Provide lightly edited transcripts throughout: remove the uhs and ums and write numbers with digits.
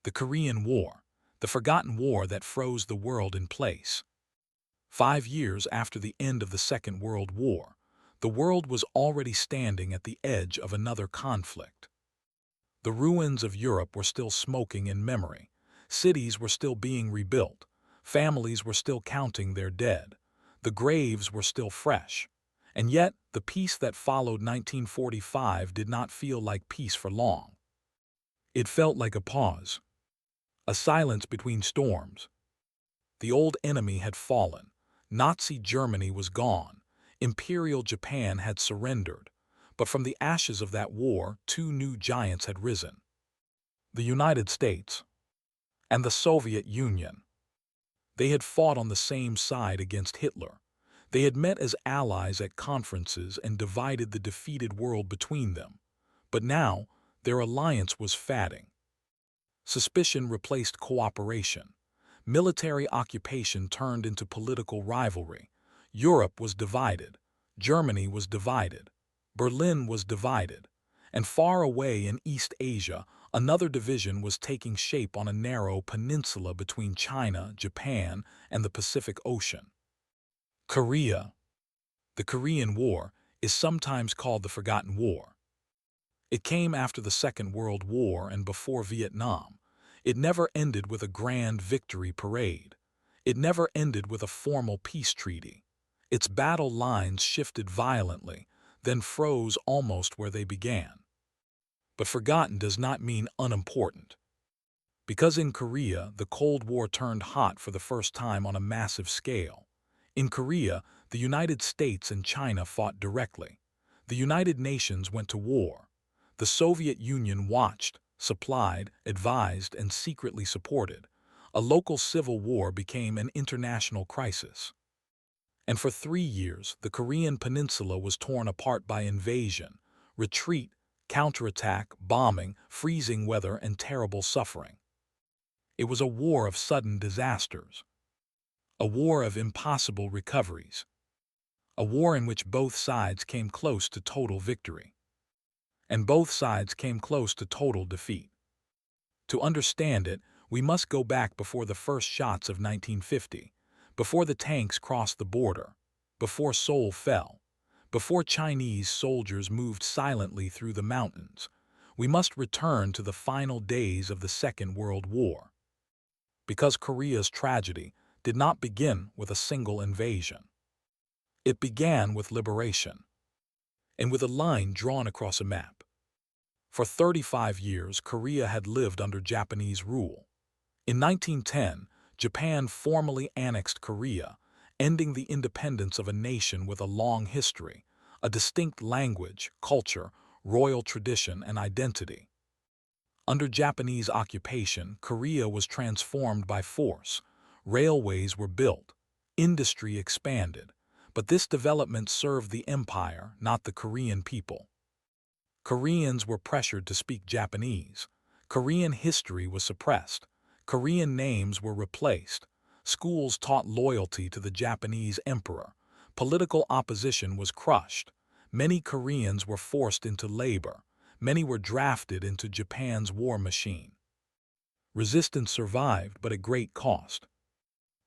The Korean War, the forgotten war that froze the world in place. 5 years after the end of the Second World War, the world was already standing at the edge of another conflict. The ruins of Europe were still smoking in memory, cities were still being rebuilt, families were still counting their dead, the graves were still fresh, and yet the peace that followed 1945 did not feel like peace for long. It felt like a pause, a silence between storms. The old enemy had fallen, Nazi Germany was gone, Imperial Japan had surrendered, but from the ashes of that war, two new giants had risen. The United States and the Soviet Union. They had fought on the same side against Hitler. They had met as allies at conferences and divided the defeated world between them. But now, their alliance was fading. Suspicion replaced cooperation. Military occupation turned into political rivalry. Europe was divided. Germany was divided. Berlin was divided. And far away in East Asia, another division was taking shape on a narrow peninsula between China, Japan, and the Pacific Ocean. Korea. The Korean War is sometimes called the Forgotten War. It came after the Second World War and before Vietnam. It never ended with a grand victory parade. It never ended with a formal peace treaty. Its battle lines shifted violently, then froze almost where they began. But forgotten does not mean unimportant. Because in Korea, the Cold War turned hot for the first time on a massive scale. In Korea, the United States and China fought directly. The United Nations went to war. The Soviet Union watched, supplied, advised, and secretly supported. A local civil war became an international crisis. And for 3 years, the Korean peninsula was torn apart by invasion, retreat, counterattack, bombing, freezing weather, and terrible suffering. It was a war of sudden disasters, a war of impossible recoveries, a war in which both sides came close to total victory. And both sides came close to total defeat. To understand it, we must go back before the first shots of 1950, before the tanks crossed the border, before Seoul fell, before Chinese soldiers moved silently through the mountains. We must return to the final days of the Second World War. Because Korea's tragedy did not begin with a single invasion. It began with liberation, and with a line drawn across a map. For 35 years, Korea had lived under Japanese rule. In 1910, Japan formally annexed Korea, ending the independence of a nation with a long history, a distinct language, culture, royal tradition, and identity. Under Japanese occupation, Korea was transformed by force. Railways were built, industry expanded, but this development served the empire, not the Korean people. Koreans were pressured to speak Japanese. Korean history was suppressed. Korean names were replaced. Schools taught loyalty to the Japanese emperor. Political opposition was crushed. Many Koreans were forced into labor. Many were drafted into Japan's war machine. Resistance survived, but at great cost.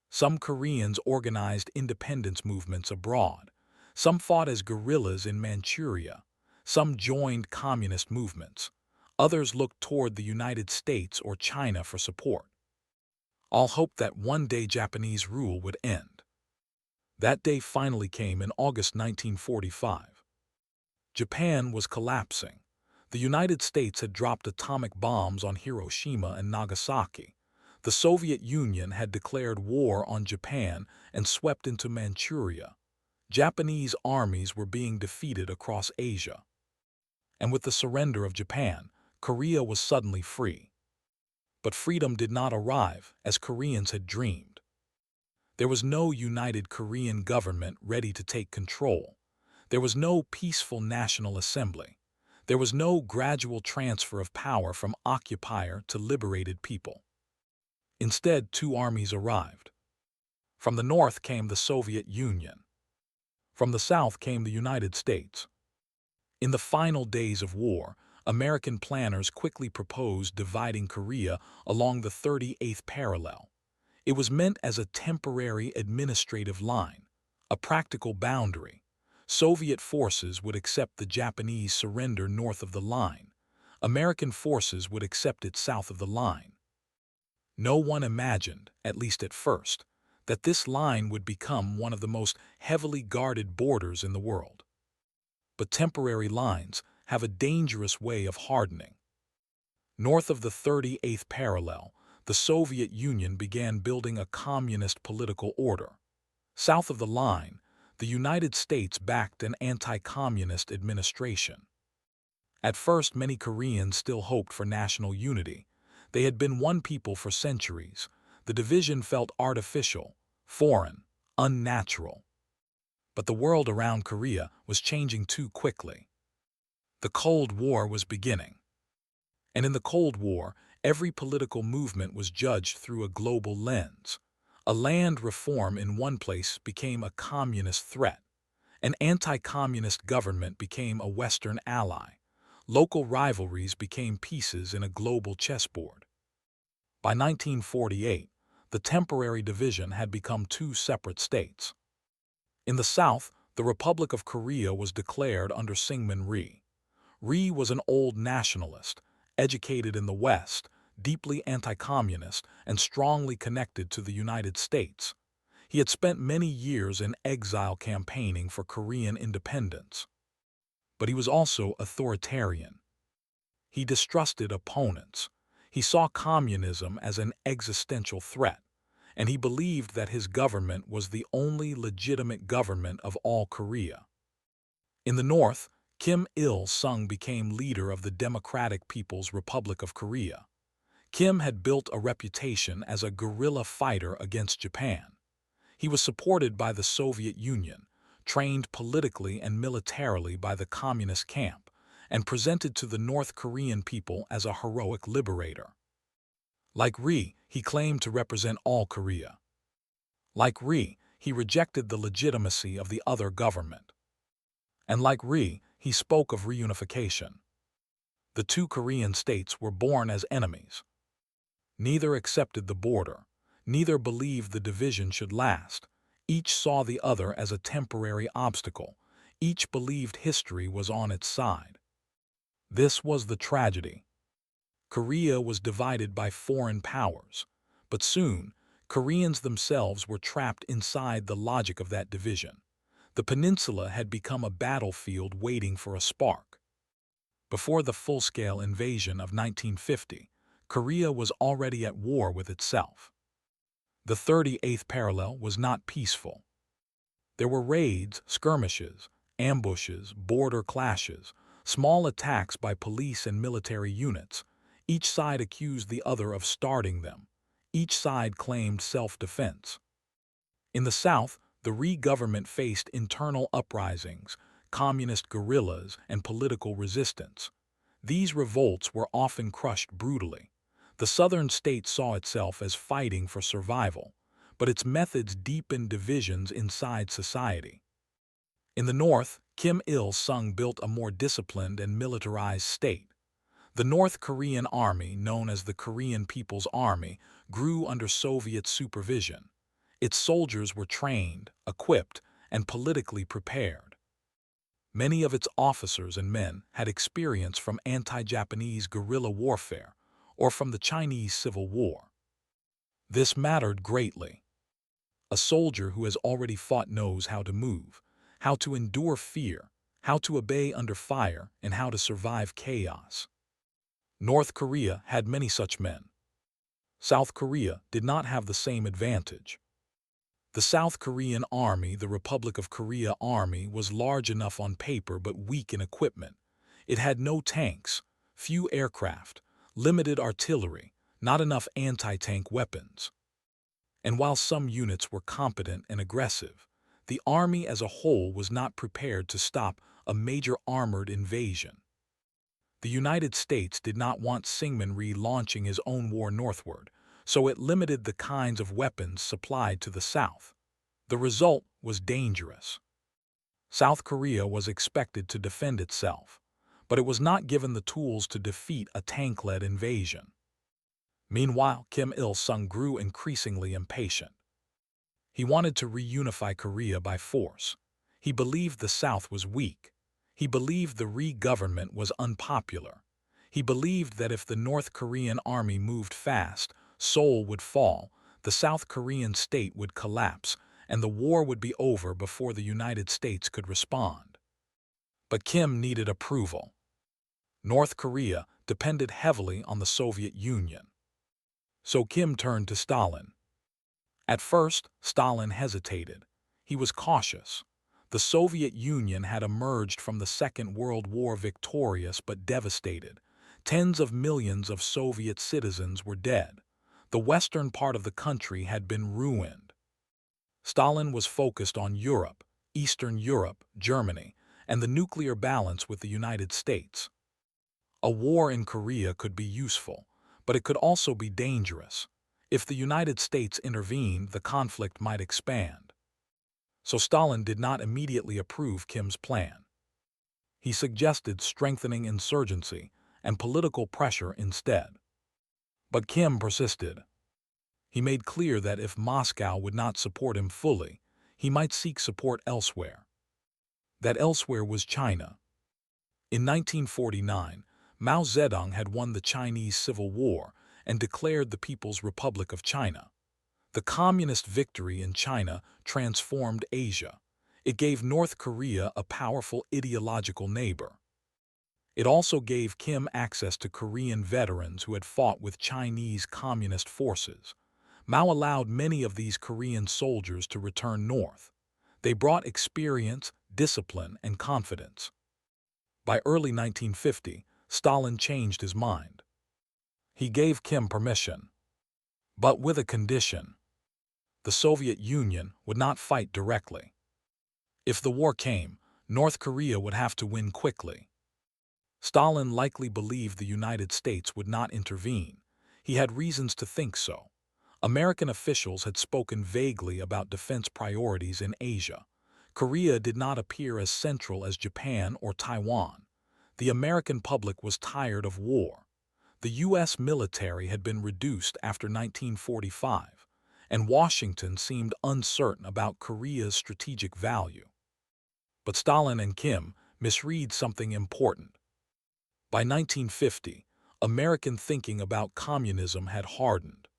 Some Koreans organized independence movements abroad. Some fought as guerrillas in Manchuria. Some joined communist movements. Others looked toward the United States or China for support. All hoped that one day Japanese rule would end. That day finally came in August 1945. Japan was collapsing. The United States had dropped atomic bombs on Hiroshima and Nagasaki. The Soviet Union had declared war on Japan and swept into Manchuria. Japanese armies were being defeated across Asia. And with the surrender of Japan, Korea was suddenly free. But freedom did not arrive as Koreans had dreamed. There was no united Korean government ready to take control. There was no peaceful national assembly. There was no gradual transfer of power from occupier to liberated people. Instead, two armies arrived. From the north came the Soviet Union. From the south came the United States. In the final days of war, American planners quickly proposed dividing Korea along the 38th parallel. It was meant as a temporary administrative line, a practical boundary. Soviet forces would accept the Japanese surrender north of the line. American forces would accept it south of the line. No one imagined, at least at first, that this line would become one of the most heavily guarded borders in the world. But temporary lines have a dangerous way of hardening. North of the 38th parallel, the Soviet Union began building a communist political order. South of the line, the United States backed an anti-communist administration. At first, many Koreans still hoped for national unity. They had been one people for centuries. The division felt artificial, foreign, unnatural. But the world around Korea was changing too quickly. The Cold War was beginning. And in the Cold War, every political movement was judged through a global lens. A land reform in one place became a communist threat. An anti-communist government became a Western ally. Local rivalries became pieces in a global chessboard. By 1948, the temporary division had become two separate states. In the South, the Republic of Korea was declared under Syngman Rhee. Rhee was an old nationalist, educated in the West, deeply anti-communist, and strongly connected to the United States. He had spent many years in exile campaigning for Korean independence. But he was also authoritarian. He distrusted opponents. He saw communism as an existential threat, and he believed that his government was the only legitimate government of all Korea. In the North, Kim Il-sung became leader of the Democratic People's Republic of Korea. Kim had built a reputation as a guerrilla fighter against Japan. He was supported by the Soviet Union, trained politically and militarily by the communist camp, and presented to the North Korean people as a heroic liberator. Like Rhee, he claimed to represent all Korea. Like Rhee, he rejected the legitimacy of the other government. And like Rhee, he spoke of reunification. The two Korean states were born as enemies. Neither accepted the border. Neither believed the division should last. Each saw the other as a temporary obstacle. Each believed history was on its side. This was the tragedy. Korea was divided by foreign powers, but soon, Koreans themselves were trapped inside the logic of that division. The peninsula had become a battlefield waiting for a spark. Before the full-scale invasion of 1950, Korea was already at war with itself. The 38th parallel was not peaceful. There were raids, skirmishes, ambushes, border clashes, small attacks by police and military units. Each side accused the other of starting them. Each side claimed self-defense. In the South, the Rhee government faced internal uprisings, communist guerrillas, and political resistance. These revolts were often crushed brutally. The southern state saw itself as fighting for survival, but its methods deepened divisions inside society. In the North, Kim Il-sung built a more disciplined and militarized state. The North Korean Army, known as the Korean People's Army, grew under Soviet supervision. Its soldiers were trained, equipped, and politically prepared. Many of its officers and men had experience from anti-Japanese guerrilla warfare or from the Chinese Civil War. This mattered greatly. A soldier who has already fought knows how to move, how to endure fear, how to obey under fire, and how to survive chaos. North Korea had many such men. South Korea did not have the same advantage. The South Korean Army, the Republic of Korea Army, was large enough on paper but weak in equipment. It had no tanks, few aircraft, limited artillery, not enough anti-tank weapons. And while some units were competent and aggressive, the army as a whole was not prepared to stop a major armored invasion. The United States did not want Syngman Rhee launching his own war northward, so it limited the kinds of weapons supplied to the South. The result was dangerous. South Korea was expected to defend itself, but it was not given the tools to defeat a tank-led invasion. Meanwhile, Kim Il-sung grew increasingly impatient. He wanted to reunify Korea by force. He believed the South was weak. He believed the Rhee government was unpopular. He believed that if the North Korean army moved fast, Seoul would fall, the South Korean state would collapse, and the war would be over before the United States could respond. But Kim needed approval. North Korea depended heavily on the Soviet Union. So Kim turned to Stalin. At first, Stalin hesitated. He was cautious. The Soviet Union had emerged from the Second World War victorious but devastated. Tens of millions of Soviet citizens were dead. The western part of the country had been ruined. Stalin was focused on Europe, Eastern Europe, Germany, and the nuclear balance with the United States. A war in Korea could be useful, but it could also be dangerous. If the United States intervened, the conflict might expand. So Stalin did not immediately approve Kim's plan. He suggested strengthening insurgency and political pressure instead. But Kim persisted. He made clear that if Moscow would not support him fully, he might seek support elsewhere. That elsewhere was China. In 1949, Mao Zedong had won the Chinese Civil War and declared the People's Republic of China. The communist victory in China transformed Asia. It gave North Korea a powerful ideological neighbor. It also gave Kim access to Korean veterans who had fought with Chinese communist forces. Mao allowed many of these Korean soldiers to return north. They brought experience, discipline, and confidence. By early 1950, Stalin changed his mind. He gave Kim permission, but with a condition. The Soviet Union would not fight directly. If the war came, North Korea would have to win quickly. Stalin likely believed the United States would not intervene. He had reasons to think so. American officials had spoken vaguely about defense priorities in Asia. Korea did not appear as central as Japan or Taiwan. The American public was tired of war. The U.S. military had been reduced after 1945, and Washington seemed uncertain about Korea's strategic value. But Stalin and Kim misread something important. By 1950, American thinking about communism had hardened.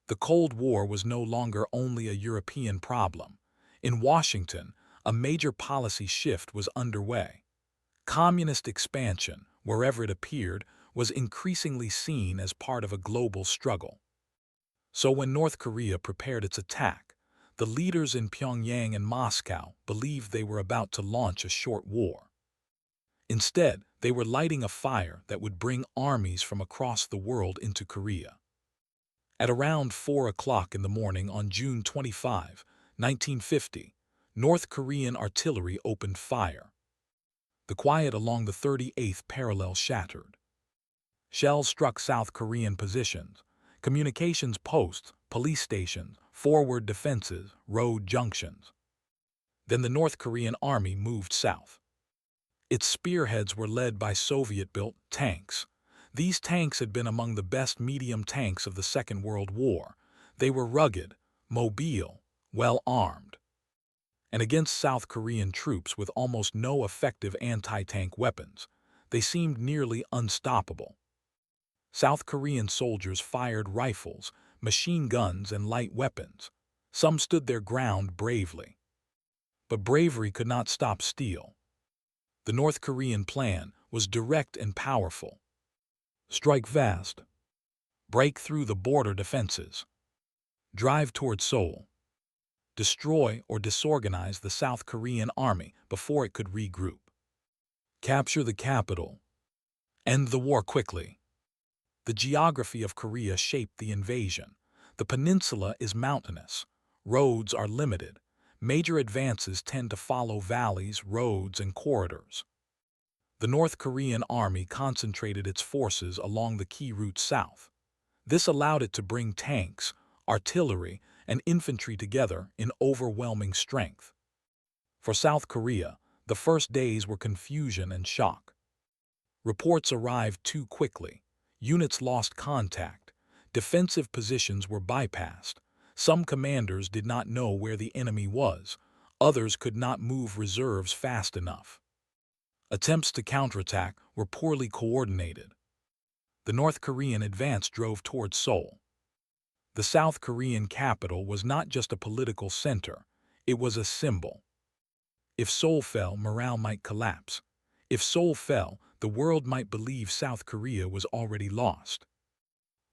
The Cold War was no longer only a European problem. In Washington, a major policy shift was underway. Communist expansion, wherever it appeared, was increasingly seen as part of a global struggle. So when North Korea prepared its attack, the leaders in Pyongyang and Moscow believed they were about to launch a short war. Instead, they were lighting a fire that would bring armies from across the world into Korea. At around 4 o'clock in the morning on June 25, 1950, North Korean artillery opened fire. The quiet along the 38th parallel shattered. Shells struck South Korean positions, communications posts, police stations, forward defenses, road junctions. Then the North Korean army moved south. Its spearheads were led by Soviet-built tanks. These tanks had been among the best medium tanks of the Second World War. They were rugged, mobile, well-armed. And against South Korean troops with almost no effective anti-tank weapons, they seemed nearly unstoppable. South Korean soldiers fired rifles, machine guns, and light weapons. Some stood their ground bravely. But bravery could not stop steel. The North Korean plan was direct and powerful. Strike fast. Break through the border defenses. Drive toward Seoul. Destroy or disorganize the South Korean army before it could regroup. Capture the capital. End the war quickly. The geography of Korea shaped the invasion. The peninsula is mountainous. Roads are limited. Major advances tend to follow valleys, roads, and corridors. The North Korean army concentrated its forces along the key route south. This allowed it to bring tanks, artillery, and infantry together in overwhelming strength. For South Korea, the first days were confusion and shock. Reports arrived too quickly. Units lost contact. Defensive positions were bypassed. Some commanders did not know where the enemy was. Others could not move reserves fast enough. Attempts to counterattack were poorly coordinated. The North Korean advance drove toward Seoul. The South Korean capital was not just a political center, it was a symbol. If Seoul fell, morale might collapse. If Seoul fell, the world might believe South Korea was already lost.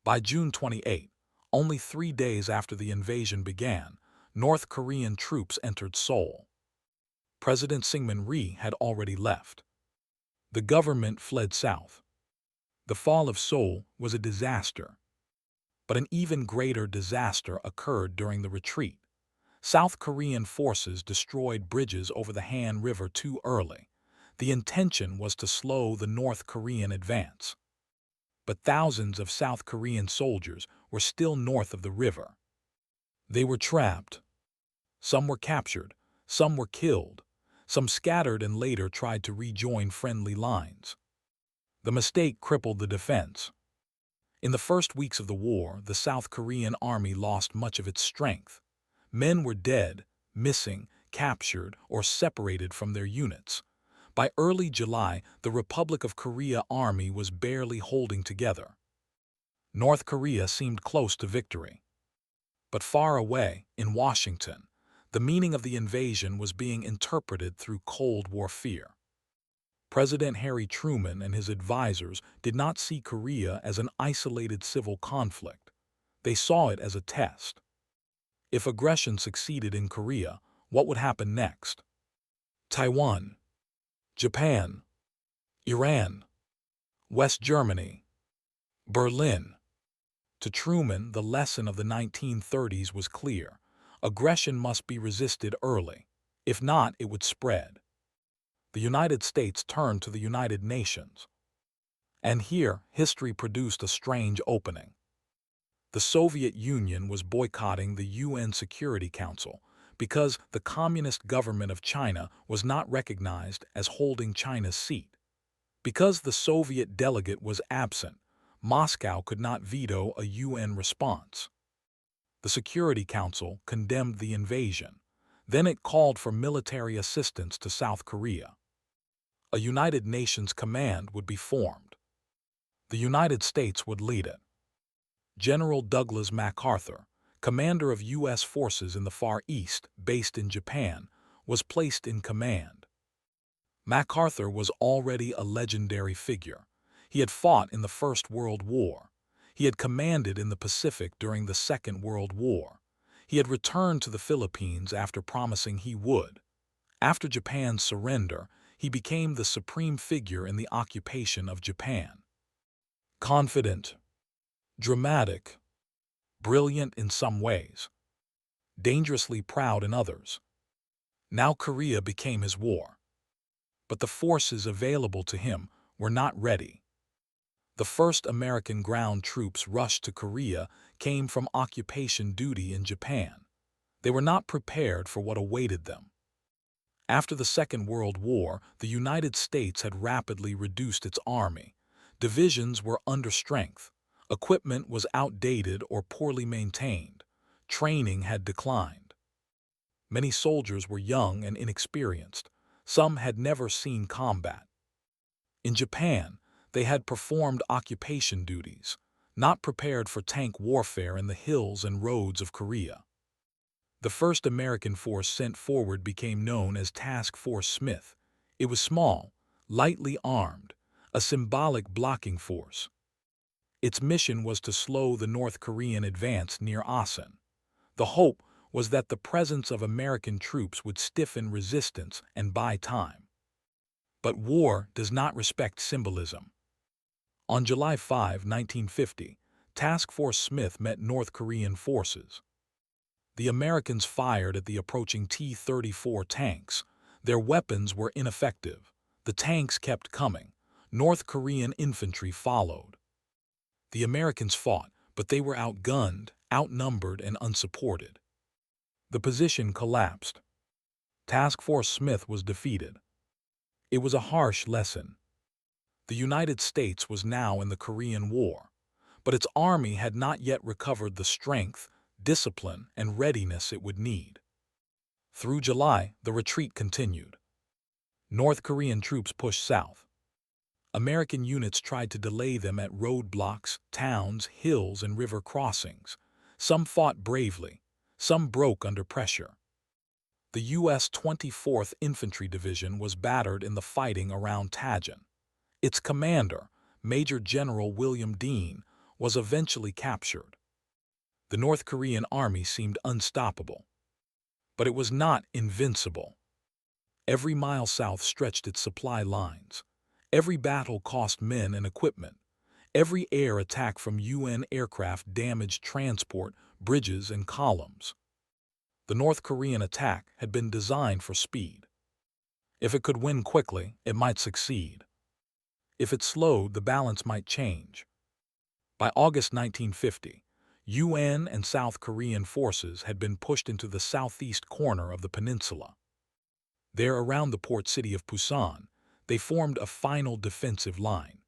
By June 28, only 3 days after the invasion began, North Korean troops entered Seoul. President Syngman Rhee had already left. The government fled south. The fall of Seoul was a disaster. But an even greater disaster occurred during the retreat. South Korean forces destroyed bridges over the Han River too early. The intention was to slow the North Korean advance. But thousands of South Korean soldiers were still north of the river. They were trapped. Some were captured, some were killed, some scattered and later tried to rejoin friendly lines. The mistake crippled the defense. In the first weeks of the war, the South Korean army lost much of its strength. Men were dead, missing, captured, or separated from their units. By early July, the Republic of Korea army was barely holding together. North Korea seemed close to victory. But far away, in Washington, the meaning of the invasion was being interpreted through Cold War fear. President Harry Truman and his advisors did not see Korea as an isolated civil conflict. They saw it as a test. If aggression succeeded in Korea, what would happen next? Taiwan, Japan, Iran, West Germany, Berlin. To Truman, the lesson of the 1930s was clear. Aggression must be resisted early. If not, it would spread. The United States turned to the United Nations. And here, history produced a strange opening. The Soviet Union was boycotting the UN Security Council because the Communist government of China was not recognized as holding China's seat. Because the Soviet delegate was absent, Moscow could not veto a UN response. The Security Council condemned the invasion. Then it called for military assistance to South Korea. A United Nations command would be formed. The United States would lead it. General Douglas MacArthur, commander of U.S. forces in the Far East, based in Japan, was placed in command. MacArthur was already a legendary figure. He had fought in the First World War. He had commanded in the Pacific during the Second World War. He had returned to the Philippines after promising he would. After Japan's surrender, he became the supreme figure in the occupation of Japan. Confident, dramatic, brilliant in some ways, dangerously proud in others. Now Korea became his war. But the forces available to him were not ready. The first American ground troops rushed to Korea came from occupation duty in Japan. They were not prepared for what awaited them. After the Second World War, the United States had rapidly reduced its army. Divisions were under strength. Equipment was outdated or poorly maintained. Training had declined. Many soldiers were young and inexperienced. Some had never seen combat. In Japan, they had performed occupation duties, not prepared for tank warfare in the hills and roads of Korea. The first American force sent forward became known as Task Force Smith. It was small, lightly armed, a symbolic blocking force. Its mission was to slow the North Korean advance near Asan. The hope was that the presence of American troops would stiffen resistance and buy time. But war does not respect symbolism. On July 5, 1950, Task Force Smith met North Korean forces. The Americans fired at the approaching T-34 tanks. Their weapons were ineffective. The tanks kept coming. North Korean infantry followed. The Americans fought, but they were outgunned, outnumbered, and unsupported. The position collapsed. Task Force Smith was defeated. It was a harsh lesson. The United States was now in the Korean War, but its army had not yet recovered the strength, discipline, and readiness it would need. Through July, the retreat continued. North Korean troops pushed south. American units tried to delay them at roadblocks, towns, hills, and river crossings. Some fought bravely, some broke under pressure. The U.S. 24th Infantry Division was battered in the fighting around Tajin. Its commander, Major General William Dean, was eventually captured. The North Korean army seemed unstoppable. But it was not invincible. Every mile south stretched its supply lines. Every battle cost men and equipment. Every air attack from UN aircraft damaged transport, bridges, and columns. The North Korean attack had been designed for speed. If it could win quickly, it might succeed. If it slowed, the balance might change. By August 1950, UN and South Korean forces had been pushed into the southeast corner of the peninsula. There, around the port city of Pusan, they formed a final defensive line.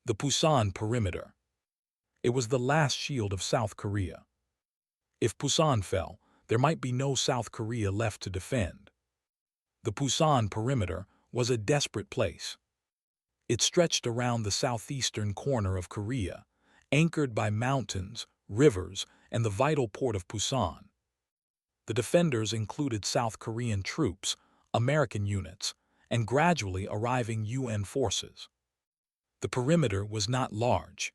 The Pusan Perimeter. It was the last shield of South Korea. If Pusan fell, there might be no South Korea left to defend. The Pusan Perimeter was a desperate place. It stretched around the southeastern corner of Korea, anchored by mountains, rivers, and the vital port of Pusan. The defenders included South Korean troops, American units, and gradually arriving UN forces. The perimeter was not large,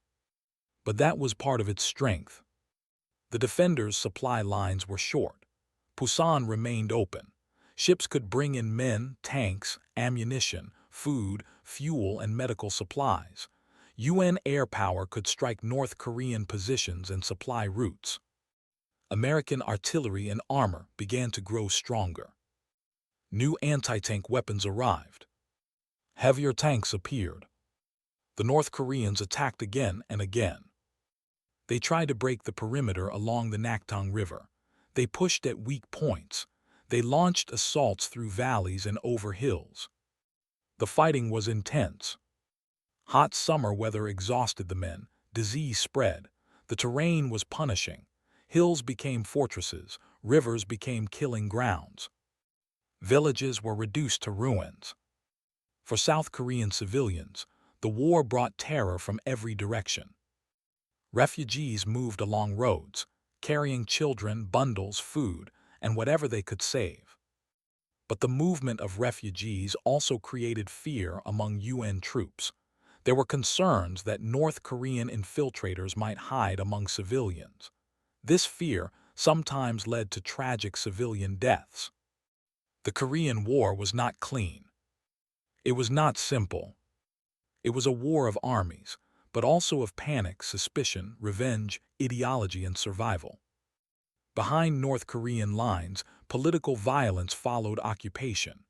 but that was part of its strength. The defenders' supply lines were short. Pusan remained open. Ships could bring in men, tanks, ammunition, food, fuel, and medical supplies. UN air power could strike North Korean positions and supply routes. American artillery and armor began to grow stronger. New anti-tank weapons arrived. Heavier tanks appeared. The North Koreans attacked again and again. They tried to break the perimeter along the Naktung River. They pushed at weak points. They launched assaults through valleys and over hills. The fighting was intense. Hot summer weather exhausted the men. Disease spread. The terrain was punishing. Hills became fortresses. Rivers became killing grounds. Villages were reduced to ruins. For South Korean civilians, the war brought terror from every direction. Refugees moved along roads, carrying children, bundles, food, and whatever they could save. But the movement of refugees also created fear among UN troops. There were concerns that North Korean infiltrators might hide among civilians. This fear sometimes led to tragic civilian deaths. The Korean War was not clean. It was not simple. It was a war of armies, but also of panic, suspicion, revenge, ideology, and survival. Behind North Korean lines, political violence followed occupation.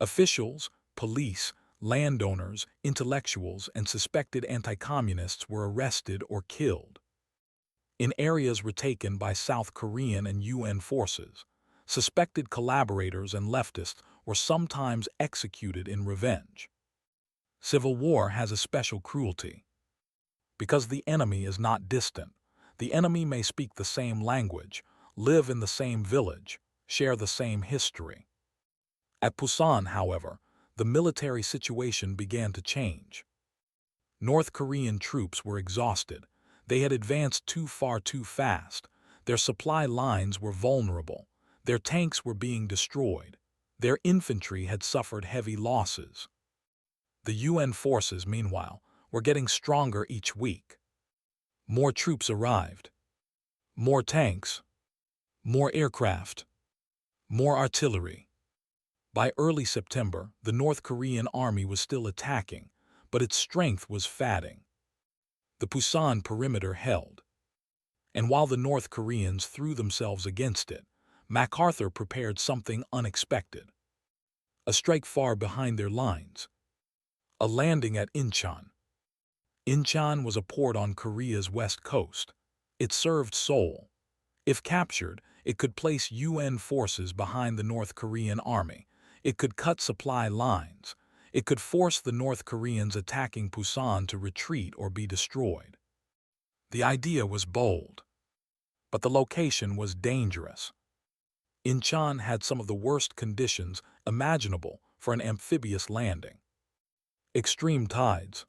Officials, police, landowners, intellectuals, and suspected anti-communists were arrested or killed. In areas retaken by South Korean and UN forces, suspected collaborators and leftists were sometimes executed in revenge. Civil war has a special cruelty. Because the enemy is not distant, the enemy may speak the same language, live in the same village, share the same history. At Pusan, however, the military situation began to change. North Korean troops were exhausted. They had advanced too far too fast. Their supply lines were vulnerable. Their tanks were being destroyed. Their infantry had suffered heavy losses. The UN forces, meanwhile, were getting stronger each week. More troops arrived. More tanks. More aircraft. More artillery. By early September, the North Korean army was still attacking, but its strength was fading. The Pusan Perimeter held. And while the North Koreans threw themselves against it, MacArthur prepared something unexpected. A strike far behind their lines. A landing at Inchon. Inchon was a port on Korea's west coast. It served Seoul. If captured, it could place UN forces behind the North Korean army. It could cut supply lines. It could force the North Koreans attacking Pusan to retreat or be destroyed. The idea was bold, but the location was dangerous. Inchon had some of the worst conditions imaginable for an amphibious landing. Extreme tides,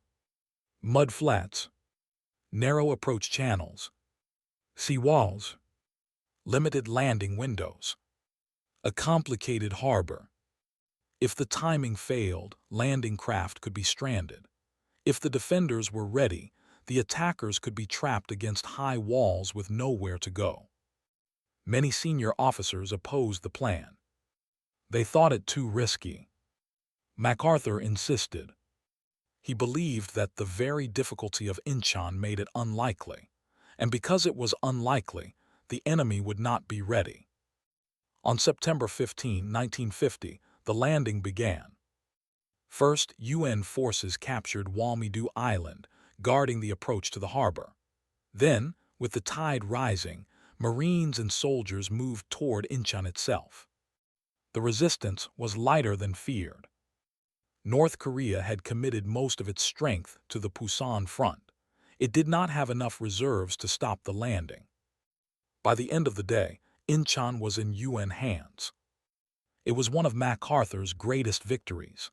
mud flats, narrow approach channels, sea walls, limited landing windows, a complicated harbor. If the timing failed, landing craft could be stranded. If the defenders were ready, the attackers could be trapped against high walls with nowhere to go. Many senior officers opposed the plan. They thought it too risky. MacArthur insisted. He believed that the very difficulty of Inchon made it unlikely, and because it was unlikely, the enemy would not be ready. On September 15, 1950, the landing began. First, UN forces captured Walmidu Island, guarding the approach to the harbor. Then, with the tide rising, Marines and soldiers moved toward Inchon itself. The resistance was lighter than feared. North Korea had committed most of its strength to the Pusan front. It did not have enough reserves to stop the landing. By the end of the day, Inchon was in UN hands. It was one of MacArthur's greatest victories.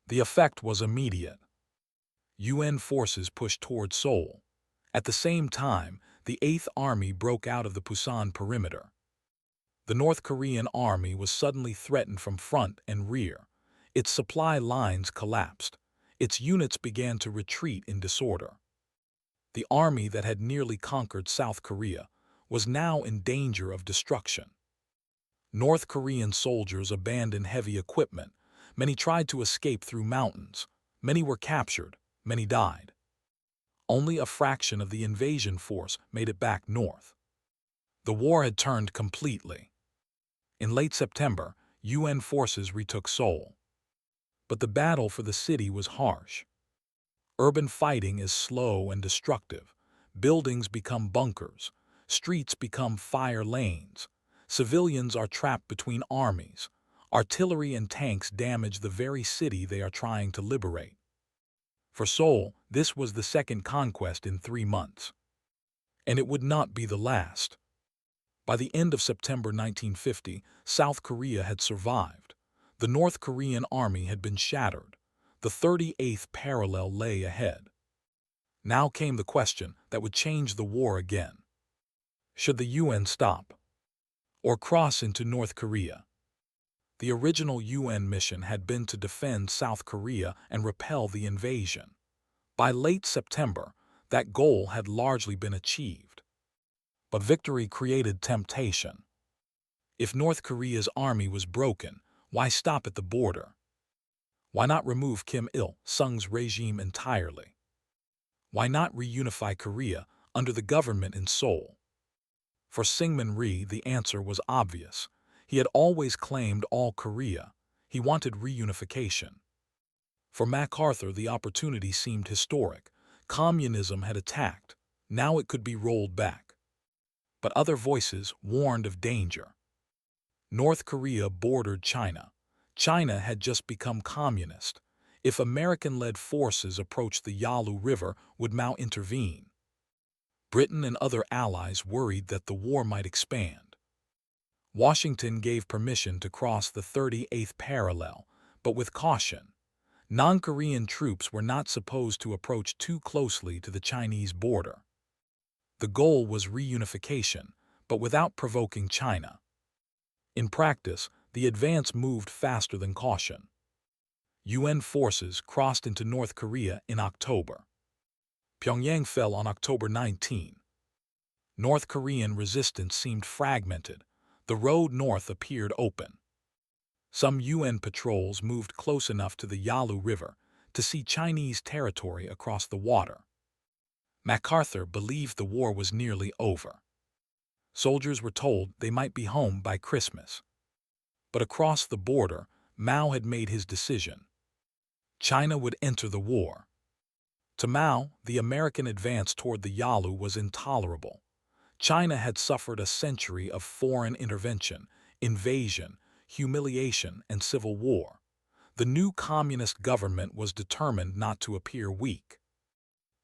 The effect was immediate. UN forces pushed toward Seoul. At the same time, the 8th Army broke out of the Pusan Perimeter. The North Korean army was suddenly threatened from front and rear. Its supply lines collapsed. Its units began to retreat in disorder. The army that had nearly conquered South Korea was now in danger of destruction. North Korean soldiers abandoned heavy equipment. Many tried to escape through mountains. Many were captured. Many died. Only a fraction of the invasion force made it back north. The war had turned completely. In late September, UN forces retook Seoul. But the battle for the city was harsh. Urban fighting is slow and destructive. Buildings become bunkers. Streets become fire lanes. Civilians are trapped between armies. Artillery and tanks damage the very city they are trying to liberate. For Seoul, this was the second conquest in 3 months. And it would not be the last. By the end of September 1950, South Korea had survived. The North Korean army had been shattered. The 38th parallel lay ahead. Now came the question that would change the war again. Should the UN stop? Or cross into North Korea? The original UN mission had been to defend South Korea and repel the invasion. By late September, that goal had largely been achieved. But victory created temptation. If North Korea's army was broken, why stop at the border? Why not remove Kim Il-sung's regime entirely? Why not reunify Korea under the government in Seoul? For Syngman Rhee, the answer was obvious. He had always claimed all Korea. He wanted reunification. For MacArthur, the opportunity seemed historic. Communism had attacked. Now it could be rolled back. But other voices warned of danger. North Korea bordered China. China had just become communist. If American-led forces approached the Yalu River, would Mao intervene? Britain and other allies worried that the war might expand. Washington gave permission to cross the 38th parallel, but with caution. Non-Korean troops were not supposed to approach too closely to the Chinese border. The goal was reunification, but without provoking China. In practice, the advance moved faster than caution. UN forces crossed into North Korea in October. Pyongyang fell on October 19. North Korean resistance seemed fragmented. The road north appeared open. Some UN patrols moved close enough to the Yalu River to see Chinese territory across the water. MacArthur believed the war was nearly over. Soldiers were told they might be home by Christmas. But across the border, Mao had made his decision. China would enter the war. To Mao, the American advance toward the Yalu was intolerable. China had suffered a century of foreign intervention, invasion, humiliation, and civil war. The new communist government was determined not to appear weak.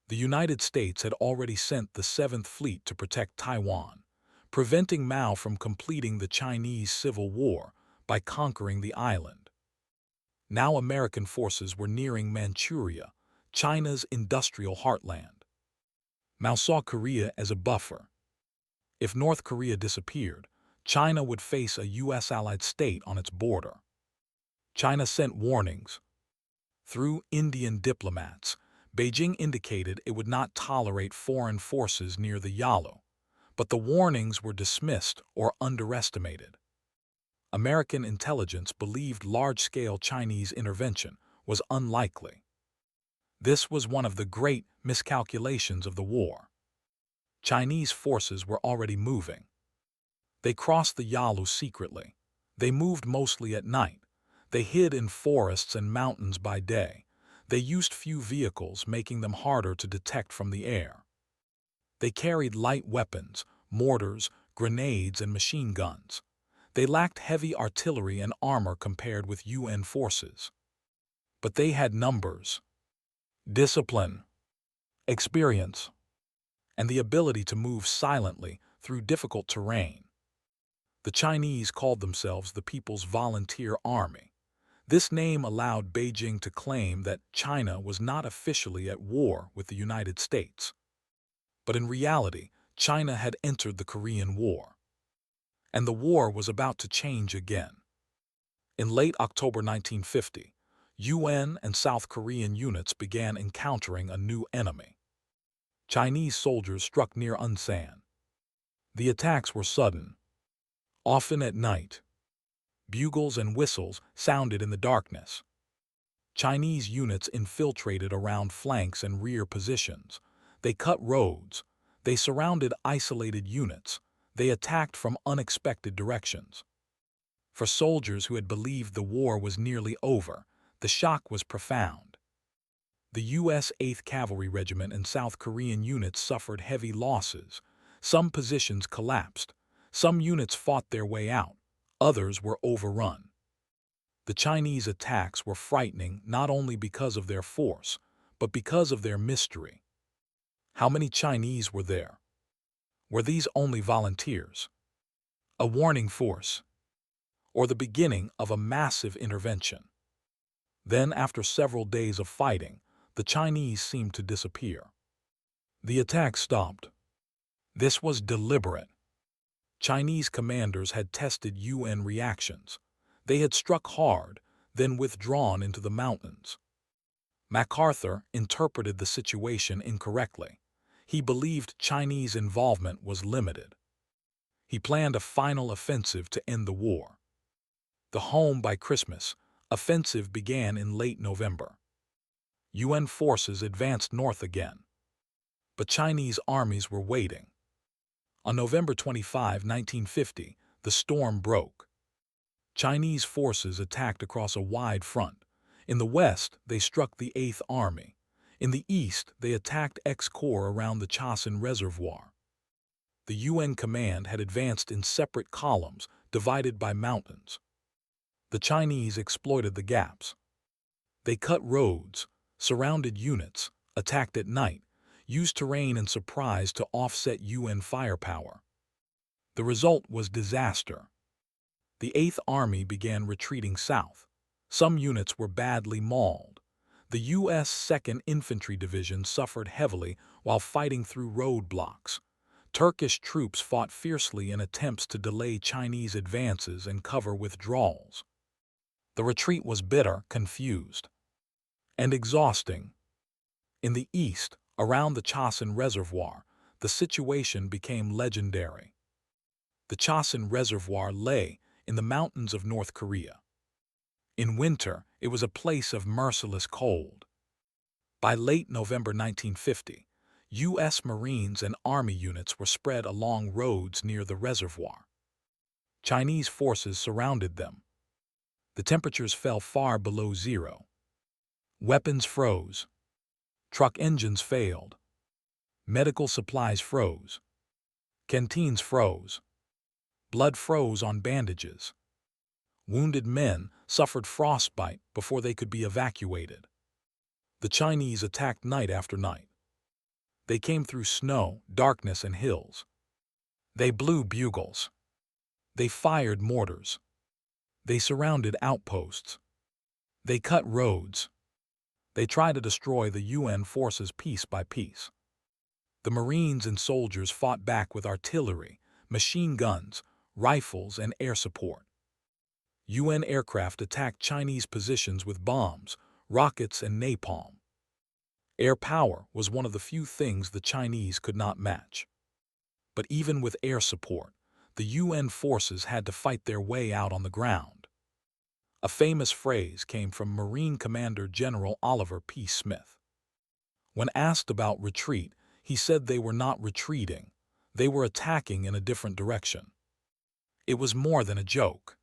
The United States had already sent the Seventh Fleet to protect Taiwan, preventing Mao from completing the Chinese Civil War by conquering the island. Now American forces were nearing Manchuria, China's industrial heartland. Mao saw Korea as a buffer. If North Korea disappeared, China would face a U.S. allied state on its border. China sent warnings. Through Indian diplomats, Beijing indicated it would not tolerate foreign forces near the Yalu, but the warnings were dismissed or underestimated. American intelligence believed large-scale Chinese intervention was unlikely. This was one of the great miscalculations of the war. Chinese forces were already moving. They crossed the Yalu secretly. They moved mostly at night. They hid in forests and mountains by day. They used few vehicles, making them harder to detect from the air. They carried light weapons, mortars, grenades, and machine guns. They lacked heavy artillery and armor compared with UN forces. But they had numbers, discipline, experience, and the ability to move silently through difficult terrain. The Chinese called themselves the People's Volunteer Army. This name allowed Beijing to claim that China was not officially at war with the United States. But in reality, China had entered the Korean War. And the war was about to change again. In late October 1950, UN and South Korean units began encountering a new enemy. Chinese soldiers struck near Unsan. The attacks were sudden, often at night. Bugles and whistles sounded in the darkness. Chinese units infiltrated around flanks and rear positions. They cut roads. They surrounded isolated units. They attacked from unexpected directions. For soldiers who had believed the war was nearly over, the shock was profound. The U.S. 8th Cavalry Regiment and South Korean units suffered heavy losses. Some positions collapsed. Some units fought their way out. Others were overrun. The Chinese attacks were frightening not only because of their force, but because of their mystery. How many Chinese were there? Were these only volunteers? A warning force? Or the beginning of a massive intervention? Then, after several days of fighting, the Chinese seemed to disappear. The attack stopped. This was deliberate. Chinese commanders had tested UN reactions. They had struck hard, then withdrawn into the mountains. MacArthur interpreted the situation incorrectly. He believed Chinese involvement was limited. He planned a final offensive to end the war. The Home by Christmas offensive began in late November. UN forces advanced north again. But Chinese armies were waiting. On November 25, 1950, the storm broke. Chinese forces attacked across a wide front. In the west, they struck the 8th Army. In the east, they attacked X-Corps around the Chosin Reservoir. The UN command had advanced in separate columns, divided by mountains. The Chinese exploited the gaps. They cut roads, surrounded units, attacked at night, used terrain and surprise to offset UN firepower. The result was disaster. The 8th Army began retreating south. Some units were badly mauled. The U.S. 2nd Infantry Division suffered heavily while fighting through roadblocks. Turkish troops fought fiercely in attempts to delay Chinese advances and cover withdrawals. The retreat was bitter, confused, and exhausting. In the east, around the Chosin Reservoir, the situation became legendary. The Chosin Reservoir lay in the mountains of North Korea. In winter, it was a place of merciless cold. By late November 1950, U.S. Marines and Army units were spread along roads near the reservoir. Chinese forces surrounded them. The temperatures fell far below zero. Weapons froze. Truck engines failed. Medical supplies froze. Canteens froze. Blood froze on bandages. Wounded men suffered frostbite before they could be evacuated. The Chinese attacked night after night. They came through snow, darkness, and hills. They blew bugles. They fired mortars. They surrounded outposts. They cut roads. They tried to destroy the UN forces piece by piece. The Marines and soldiers fought back with artillery, machine guns, rifles, and air support. UN aircraft attacked Chinese positions with bombs, rockets, and napalm. Air power was one of the few things the Chinese could not match. But even with air support, the UN forces had to fight their way out on the ground. A famous phrase came from Marine Commander General Oliver P. Smith. When asked about retreat, he said they were not retreating, they were attacking in a different direction. It was more than a joke.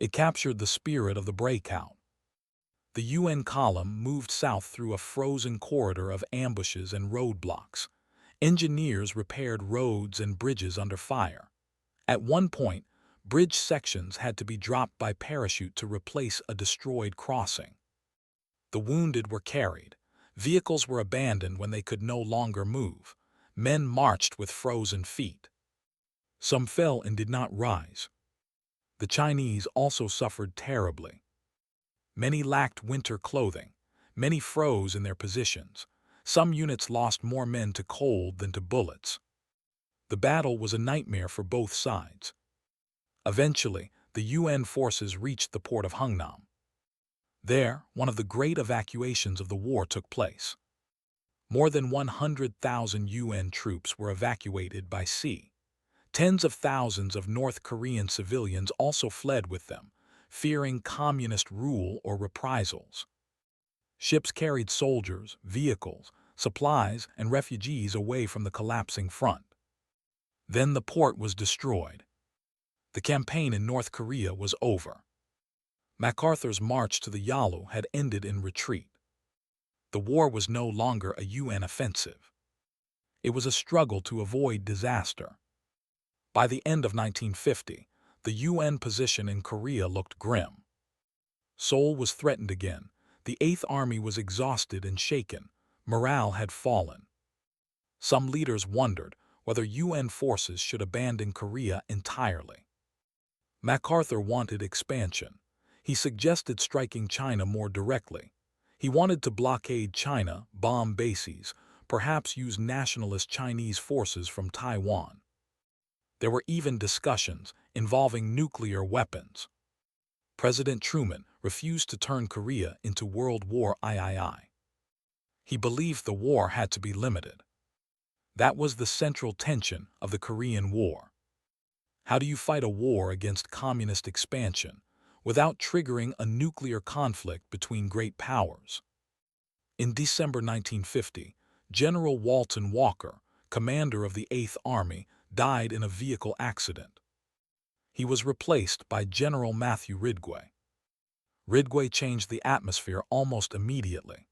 It captured the spirit of the breakout. The UN column moved south through a frozen corridor of ambushes and roadblocks. Engineers repaired roads and bridges under fire. At one point, bridge sections had to be dropped by parachute to replace a destroyed crossing. The wounded were carried. Vehicles were abandoned when they could no longer move. Men marched with frozen feet. Some fell and did not rise. The Chinese also suffered terribly. Many lacked winter clothing. Many froze in their positions. Some units lost more men to cold than to bullets. The battle was a nightmare for both sides. Eventually, the UN forces reached the port of Hungnam. There, one of the great evacuations of the war took place. More than 100,000 UN troops were evacuated by sea. Tens of thousands of North Korean civilians also fled with them, fearing communist rule or reprisals. Ships carried soldiers, vehicles, supplies, and refugees away from the collapsing front. Then the port was destroyed. The campaign in North Korea was over. MacArthur's march to the Yalu had ended in retreat. The war was no longer a UN offensive. It was a struggle to avoid disaster. By the end of 1950, the UN position in Korea looked grim. Seoul was threatened again. The Eighth Army was exhausted and shaken. Morale had fallen. Some leaders wondered whether UN forces should abandon Korea entirely. MacArthur wanted expansion. He suggested striking China more directly. He wanted to blockade China, bomb bases, perhaps use nationalist Chinese forces from Taiwan. There were even discussions involving nuclear weapons. President Truman refused to turn Korea into World War III. He believed the war had to be limited. That was the central tension of the Korean War. How do you fight a war against communist expansion without triggering a nuclear conflict between great powers? In December 1950, General Walton Walker, commander of the Eighth Army, died in a vehicle accident. He was replaced by General Matthew Ridgway. Ridgway changed the atmosphere almost immediately.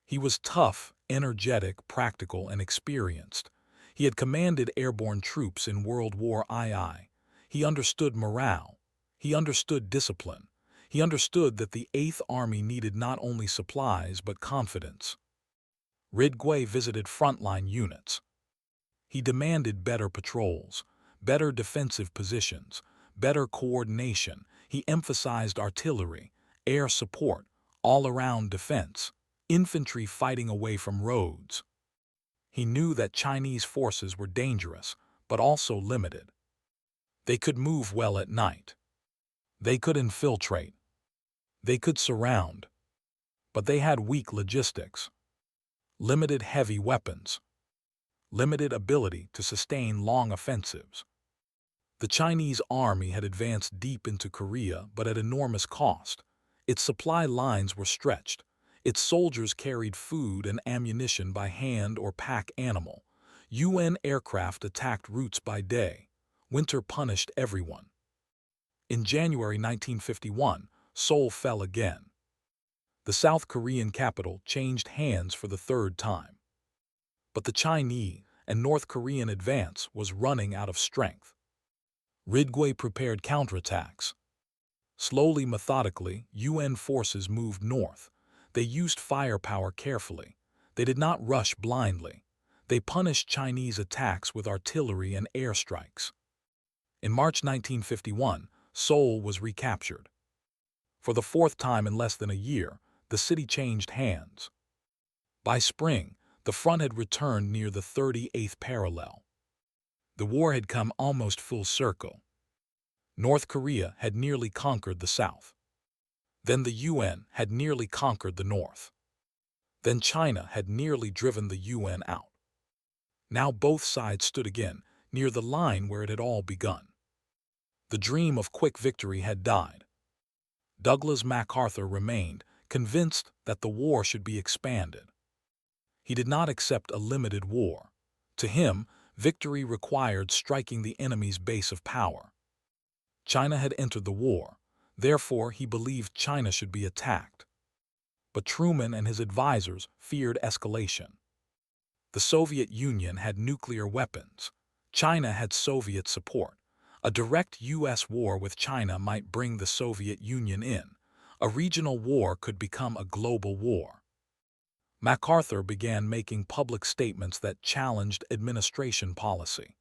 He was tough, energetic, practical, and experienced. He had commanded airborne troops in World War II. He understood morale. He understood discipline. He understood that the Eighth Army needed not only supplies but confidence. Ridgway visited frontline units. He demanded better patrols, better defensive positions, better coordination. He emphasized artillery, air support, all-around defense, infantry fighting away from roads. He knew that Chinese forces were dangerous, but also limited. They could move well at night. They could infiltrate. They could surround. But they had weak logistics, limited heavy weapons, limited ability to sustain long offensives. The Chinese army had advanced deep into Korea, but at enormous cost. Its supply lines were stretched. Its soldiers carried food and ammunition by hand or pack animal. UN aircraft attacked routes by day. Winter punished everyone. In January 1951, Seoul fell again. The South Korean capital changed hands for the third time. But the Chinese and North Korean advance was running out of strength. Ridgway prepared counterattacks. Slowly, methodically, UN forces moved north. They used firepower carefully. They did not rush blindly. They punished Chinese attacks with artillery and airstrikes. In March 1951, Seoul was recaptured. For the fourth time in less than a year, the city changed hands. By spring, the front had returned near the 38th parallel. The war had come almost full circle. North Korea had nearly conquered the South. Then the UN had nearly conquered the North. Then China had nearly driven the UN out. Now both sides stood again, near the line where it had all begun. The dream of quick victory had died. Douglas MacArthur remained, convinced that the war should be expanded. He did not accept a limited war. To him, victory required striking the enemy's base of power. China had entered the war, therefore he believed China should be attacked. But Truman and his advisors feared escalation. The Soviet Union had nuclear weapons. China had Soviet support. A direct U.S. war with China might bring the Soviet Union in. A regional war could become a global war. MacArthur began making public statements that challenged administration policy.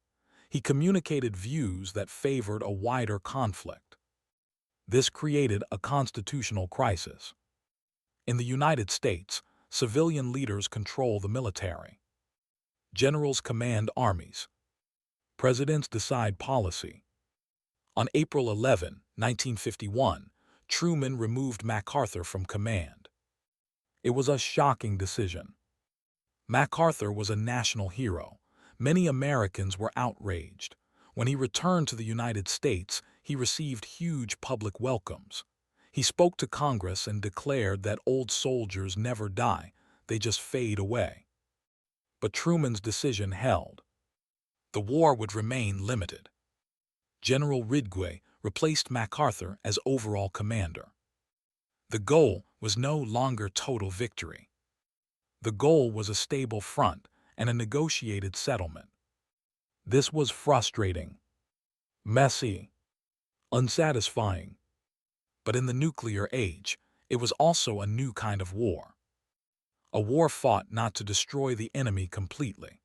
He communicated views that favored a wider conflict. This created a constitutional crisis. In the United States, civilian leaders control the military. Generals command armies. Presidents decide policy. On April 11, 1951, Truman removed MacArthur from command. It was a shocking decision. MacArthur was a national hero. Many Americans were outraged. When he returned to the United States, he received huge public welcomes. He spoke to Congress and declared that old soldiers never die, they just fade away. But Truman's decision held. The war would remain limited. General Rhee replaced MacArthur as overall commander. The goal was no longer total victory. The goal was a stable front and a negotiated settlement. This was frustrating, messy, unsatisfying. But in the nuclear age, it was also a new kind of war. A war fought not to destroy the enemy completely,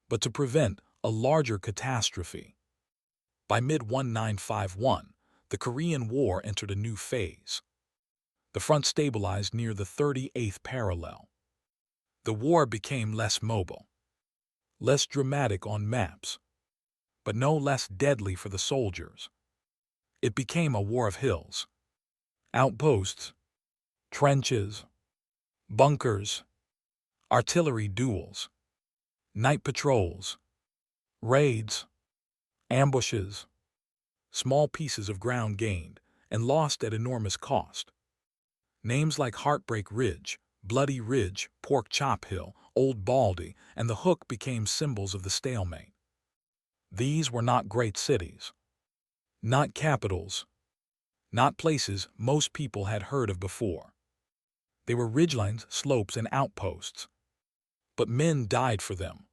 but to prevent a larger catastrophe. By mid-1951, the Korean War entered a new phase. The front stabilized near the 38th parallel. The war became less mobile, less dramatic on maps, but no less deadly for the soldiers. It became a war of hills, outposts, trenches, bunkers, artillery duels, night patrols, raids, ambushes, small pieces of ground gained and lost at enormous cost. Names like Heartbreak Ridge, Bloody Ridge, Pork Chop Hill, Old Baldy, and the Hook became symbols of the stalemate. These were not great cities, not capitals, not places most people had heard of before. They were ridgelines, slopes, and outposts. But men died for them.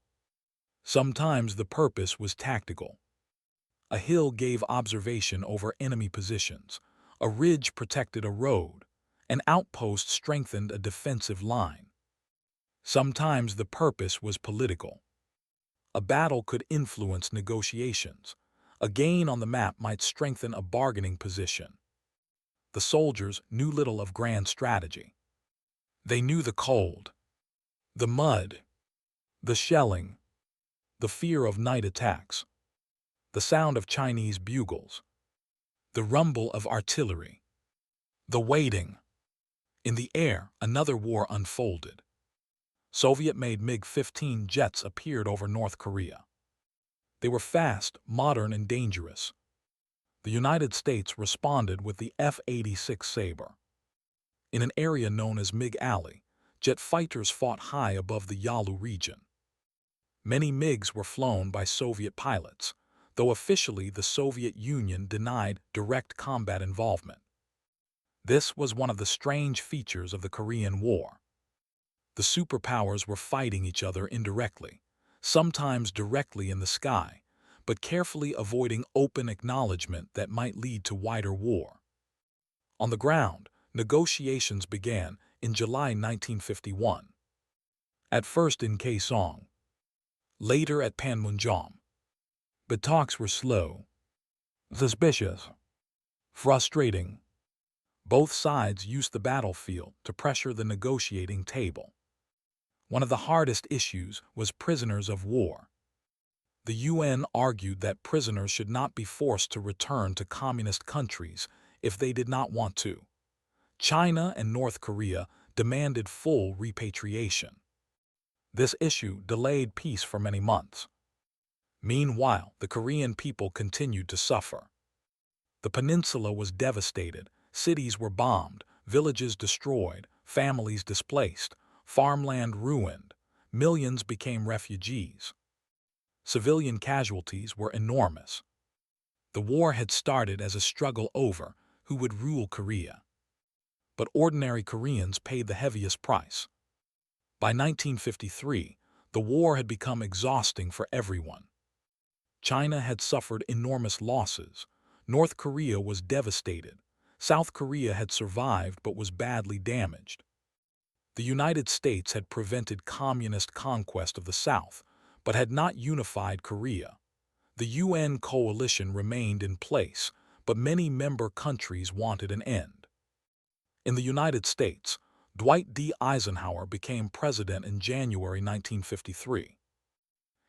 Sometimes the purpose was tactical. A hill gave observation over enemy positions. A ridge protected a road. An outpost strengthened a defensive line. Sometimes the purpose was political. A battle could influence negotiations. A gain on the map might strengthen a bargaining position. The soldiers knew little of grand strategy. They knew the cold, the mud, the shelling, the fear of night attacks, the sound of Chinese bugles, the rumble of artillery, the waiting. In the air, another war unfolded. Soviet-made MiG-15 jets appeared over North Korea. They were fast, modern, and dangerous. The United States responded with the F-86 Sabre. In an area known as MiG Alley, jet fighters fought high above the Yalu region. Many MiGs were flown by Soviet pilots, though officially the Soviet Union denied direct combat involvement. This was one of the strange features of the Korean War. The superpowers were fighting each other indirectly, sometimes directly in the sky, but carefully avoiding open acknowledgement that might lead to wider war. On the ground, negotiations began in July 1951. At first in Kaesong, later at Panmunjom. But talks were slow, suspicious, frustrating. Both sides used the battlefield to pressure the negotiating table. One of the hardest issues was prisoners of war. The UN argued that prisoners should not be forced to return to communist countries if they did not want to. China and North Korea demanded full repatriation. This issue delayed peace for many months. Meanwhile, the Korean people continued to suffer. The peninsula was devastated, cities were bombed, villages destroyed, families displaced, farmland ruined, millions became refugees. Civilian casualties were enormous. The war had started as a struggle over who would rule Korea. But ordinary Koreans paid the heaviest price. By 1953, the war had become exhausting for everyone. China had suffered enormous losses. North Korea was devastated. South Korea had survived but was badly damaged. The United States had prevented communist conquest of the South, but had not unified Korea. The UN coalition remained in place, but many member countries wanted an end. In the United States, Dwight D. Eisenhower became president in January 1953.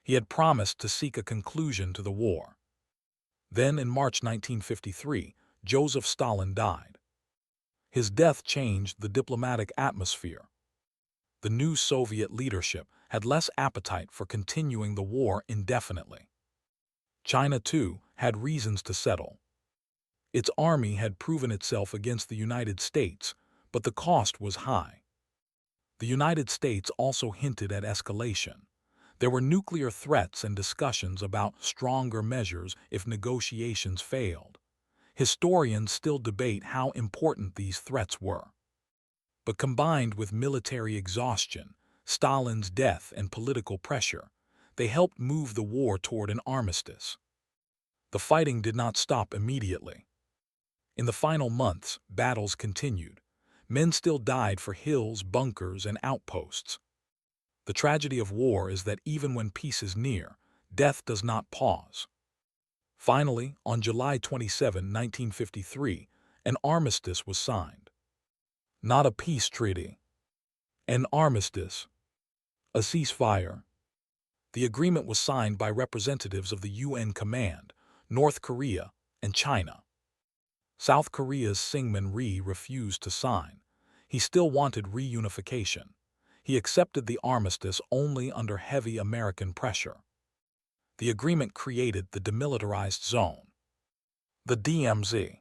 He had promised to seek a conclusion to the war. Then, in March 1953, Joseph Stalin died. His death changed the diplomatic atmosphere. The new Soviet leadership had less appetite for continuing the war indefinitely. China, too, had reasons to settle. Its army had proven itself against the United States, but the cost was high. The United States also hinted at escalation. There were nuclear threats and discussions about stronger measures if negotiations failed. Historians still debate how important these threats were. But combined with military exhaustion, Stalin's death, and political pressure, they helped move the war toward an armistice. The fighting did not stop immediately. In the final months, battles continued. Men still died for hills, bunkers, and outposts. The tragedy of war is that even when peace is near, death does not pause. Finally, on July 27, 1953, an armistice was signed. Not a peace treaty. An armistice. A ceasefire. The agreement was signed by representatives of the UN Command, North Korea, and China. South Korea's Syngman Rhee refused to sign. He still wanted reunification. He accepted the armistice only under heavy American pressure. The agreement created the Demilitarized Zone. The DMZ.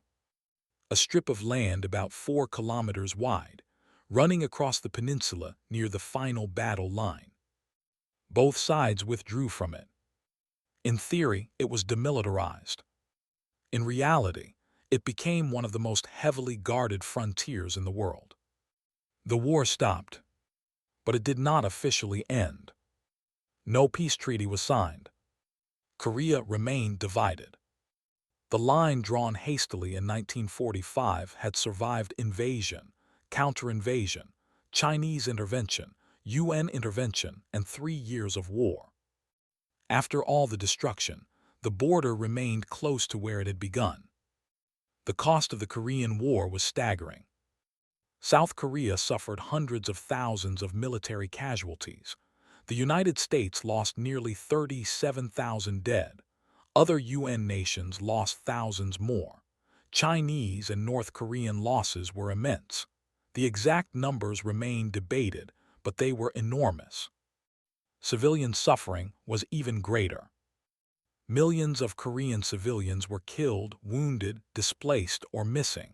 A strip of land about 4 kilometers wide, running across the peninsula near the final battle line. Both sides withdrew from it. In theory, it was demilitarized. In reality, it became one of the most heavily guarded frontiers in the world. The war stopped, but it did not officially end. No peace treaty was signed. Korea remained divided. The line drawn hastily in 1945 had survived invasion, counter-invasion, Chinese intervention, UN intervention, and 3 years of war. After all the destruction, the border remained close to where it had begun. The cost of the Korean War was staggering. South Korea suffered hundreds of thousands of military casualties. The United States lost nearly 37,000 dead. Other UN nations lost thousands more. Chinese and North Korean losses were immense. The exact numbers remain debated, but they were enormous. Civilian suffering was even greater. Millions of Korean civilians were killed, wounded, displaced, or missing.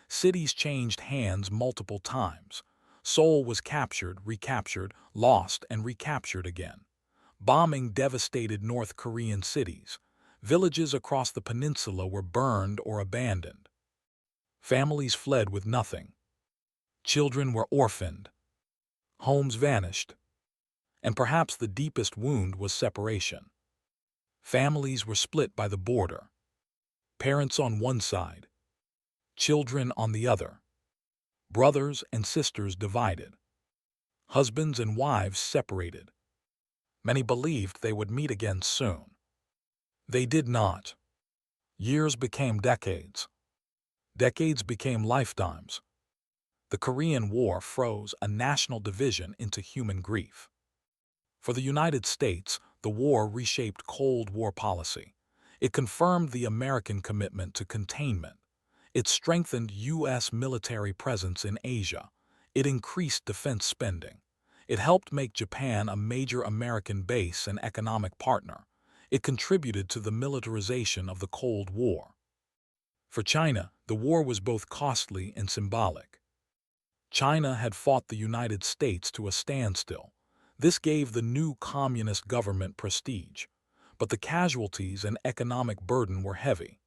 Cities changed hands multiple times. Seoul was captured, recaptured, lost, and recaptured again. Bombing devastated North Korean cities. Villages across the peninsula were burned or abandoned. Families fled with nothing. Children were orphaned. Homes vanished. And perhaps the deepest wound was separation. Families were split by the border. Parents on one side, children on the other, brothers and sisters divided, husbands and wives separated. Many believed they would meet again soon. They did not. Years became decades. Decades became lifetimes. The Korean War froze a national division into human grief. For the United States, the war reshaped Cold War policy. It confirmed the American commitment to containment. It strengthened U.S. military presence in Asia. It increased defense spending. It helped make Japan a major American base and economic partner. It contributed to the militarization of the Cold War. For China, the war was both costly and symbolic. China had fought the United States to a standstill. This gave the new communist government prestige, but the casualties and economic burden were heavy.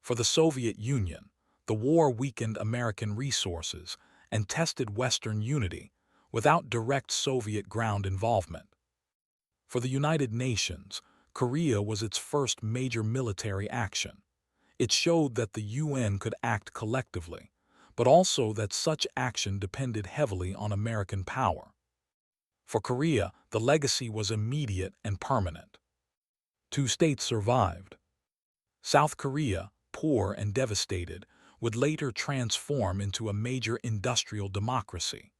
For the Soviet Union, the war weakened American resources and tested Western unity without direct Soviet ground involvement. For the United Nations, Korea was its first major military action. It showed that the UN could act collectively, but also that such action depended heavily on American power. For Korea, the legacy was immediate and permanent. Two states survived. South Korea, poor and devastated, would later transform into a major industrial democracy.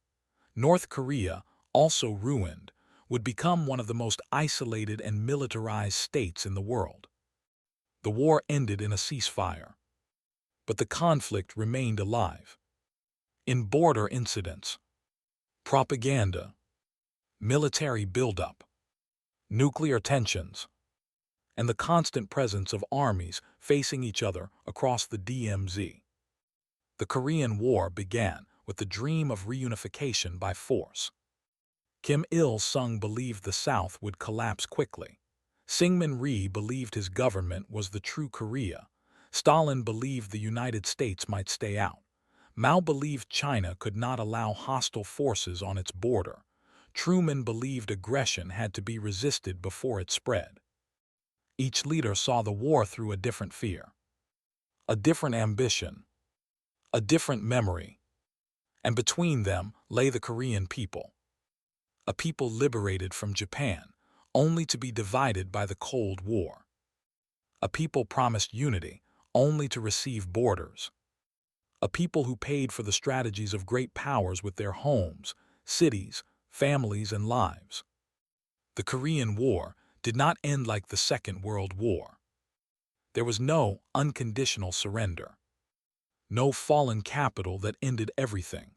North Korea, also ruined, would become one of the most isolated and militarized states in the world. The war ended in a ceasefire, but the conflict remained alive. In border incidents, propaganda, military buildup, nuclear tensions, and the constant presence of armies facing each other across the DMZ. The Korean War began with the dream of reunification by force. Kim Il-sung believed the South would collapse quickly. Syngman Rhee believed his government was the true Korea. Stalin believed the United States might stay out. Mao believed China could not allow hostile forces on its border. Truman believed aggression had to be resisted before it spread. Each leader saw the war through a different fear, a different ambition, a different memory. And between them lay the Korean people, a people liberated from Japan, only to be divided by the Cold War. A people promised unity, only to receive borders. A people who paid for the strategies of great powers with their homes, cities, families, and lives. The Korean War did not end like the Second World War. There was no unconditional surrender. No fallen capital that ended everything.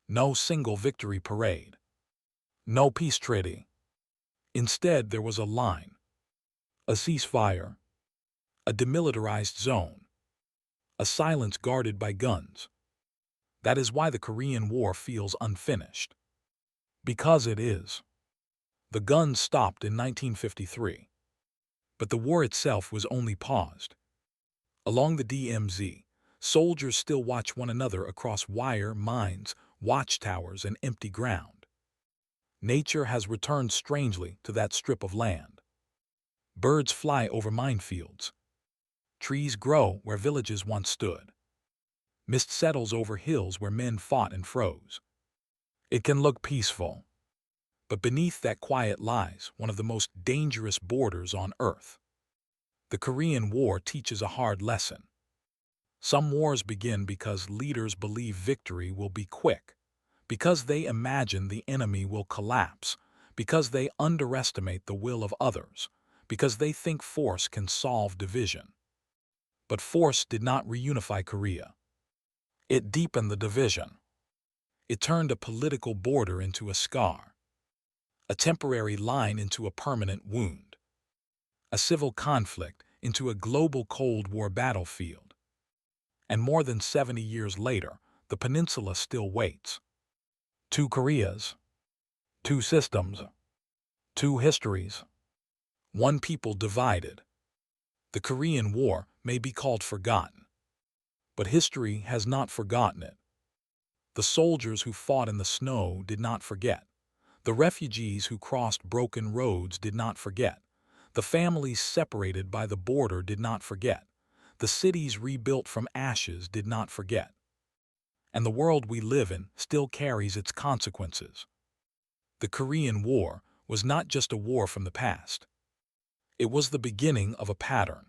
No single victory parade. No peace treaty. Instead, there was a line, a ceasefire, a demilitarized zone, a silence guarded by guns. That is why the Korean War feels unfinished. Because it is. The guns stopped in 1953. But the war itself was only paused. Along the DMZ, soldiers still watch one another across wire, mines, watchtowers, and empty ground. Nature has returned strangely to that strip of land. Birds fly over minefields. Trees grow where villages once stood. Mist settles over hills where men fought and froze. It can look peaceful, but beneath that quiet lies one of the most dangerous borders on Earth. The Korean War teaches a hard lesson. Some wars begin because leaders believe victory will be quick, because they imagine the enemy will collapse, because they underestimate the will of others, because they think force can solve division. But force did not reunify Korea. It deepened the division. It turned a political border into a scar, a temporary line into a permanent wound, a civil conflict into a global Cold War battlefield. And more than 70 years later, the peninsula still waits. Two Koreas, two systems, two histories, one people divided. The Korean War may be called forgotten, but history has not forgotten it. The soldiers who fought in the snow did not forget. The refugees who crossed broken roads did not forget. The families separated by the border did not forget. the cities rebuilt from ashes did not forget. And the world we live in still carries its consequences. The Korean War was not just a war from the past. It was the beginning of a pattern.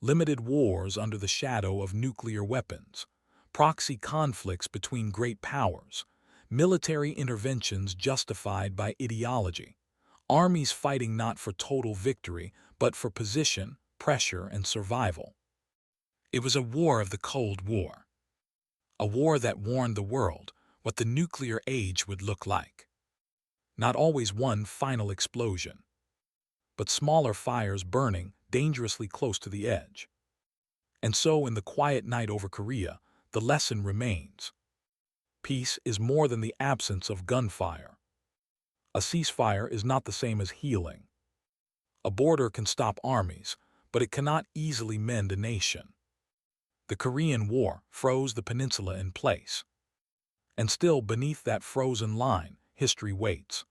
Limited wars under the shadow of nuclear weapons, proxy conflicts between great powers, military interventions justified by ideology, armies fighting not for total victory but for position, pressure, and survival. It was a war of the Cold War. A war that warned the world what the nuclear age would look like. Not always one final explosion, but smaller fires burning dangerously close to the edge. And so, in the quiet night over Korea, the lesson remains. Peace is more than the absence of gunfire. A ceasefire is not the same as healing. A border can stop armies, but it cannot easily mend a nation. The Korean War froze the peninsula in place. And still, beneath that frozen line, history waits.